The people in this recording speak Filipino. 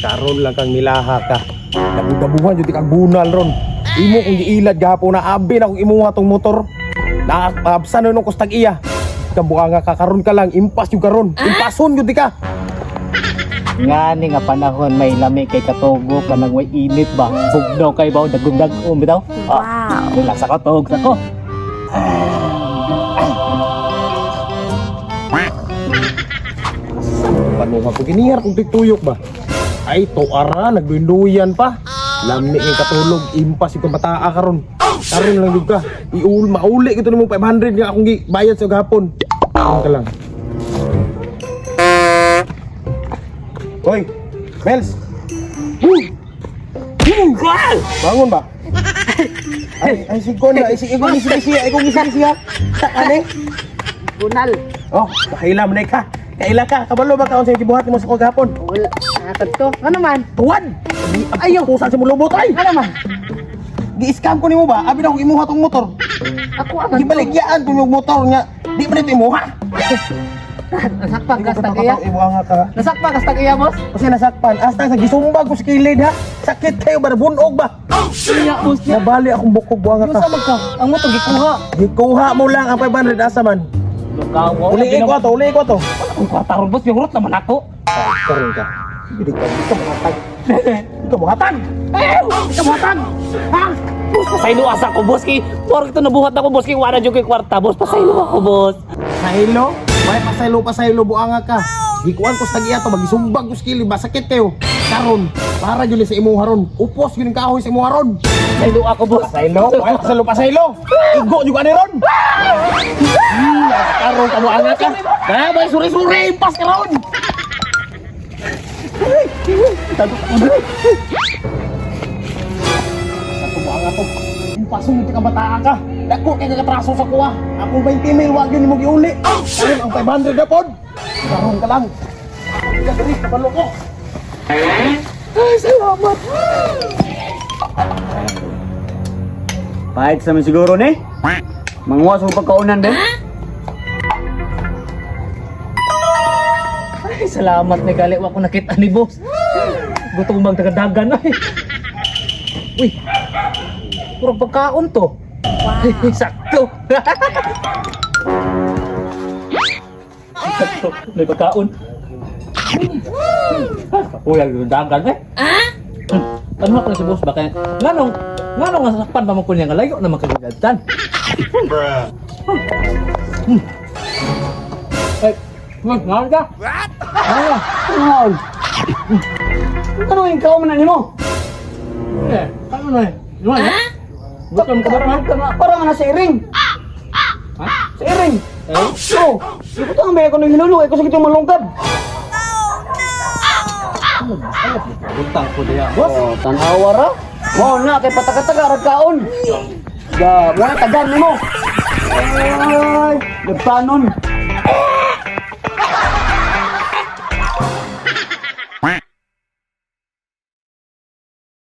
Karon lang kang milaha ka. Dabuhan jud kang bunal ron. Imo kung giilad gahapon na abi na kung imuha tong motor. Naabsan no kustag iya. Kabuka nga ka karon ka lang impas yung karon. Impason jud ka. Ngani nga panahon may lami kay katugo kanang way init ba. Bugnaw kay baw dagdag bitaw. Wow. Relax ako tug ako. Panuha ko ginihar kung tuyok ba. Ay to ara nagduyan pa. Lami kay katulog impas yung kabataa karon. Karon lang jud ka. Mauli kito nimo 500 nga akong gibayad sa gahapon. Karon ka lang. Hoy, Mels! Bangun ba? Ay sigon na, ikong isi-isi ha? Ano? Bunal. Oh, kaila mo na ka. Kaila ka, kabalo ba kaon sa gibuhat mo sa kagahapon? Wala. Nakatad to. Ano man? Tuwan! Ayaw ko saan si mulubot ay! Ano man? Gi-scam ko nimo ba? Abi na akong imuha tong motor. Ako ang Gibaligyan ko yung motor niya. Di man ito imuha. Nasakpan ka sa iya. Imuha nga ka. Nasakpan ka sa iya, boss. Kasi nasakpan. Hasta sa gisumbag ko sa kilid ha. Sakit kayo ba? Bunog ba? Iya, boss. Nabali akong bukog buha nga ka. Sa magka. Ang mo to gikuha. Gikuha mo lang ang 500 asa man. Lukaw mo. Uli ko to. Ang kwarta boss yung rot naman ako. Karon ka. Hindi ka buhatag. Hindi ka buhatag. Hindi ka buhatag. Ha? Boss, pasaylo asa ko boss kay pork to nabuhat ako boss kay wala jud kay kwarta boss pasaylo ako boss. Sahilo? May pasaylo buanga ka. Gikuan ko sa tagiya to magisumbag ko sa kilid ba sakit kayo. Karon para jud sa imuha ron. Upos gyud ang kahoy sa imuha ron. Pasaylo ako boss. Pasaylo? Ay pasaylo. Igo jud ani ron. Karon ka buanga ka. Bay suri-suri impas ka ron. Sa buanga to. Impasong mo ka bataan ka. Dako kay nagatraso sa kuha. Akong 20 mil wag yun mo giuli. Karon ang 500 na pod. Karon ka lang. Gagawin ka palo ko. Ay, salamat. Pahit sa man siguro ni. Manguha sa pagkaunan din. Ay, salamat ni gali wa ko nakita ni boss. Gutom bang tagadagan ay. Uy. Puro pagkaon to. Wow. Sakto. Sakto. May pagkaon. Uy, ang dagan eh. Ano ako si boss baka nganong nga sakpan pa mo kunya nga layo na makagagatan. Eh, ngan ka? Ngan. Ano yung ikaw man nimo? Eh, ano na eh? Ngan. Bakit ka parang nga sa iring. Ha? Sa iring? Eh? Oo. Ito ang may ako nang hinuluay ko sa kitong malungkab. Butang ko diya. Boss, tanawa ra. Mo na kay pataka-taga rag kaon. Wala tagan nimo. Ay, gagpanon.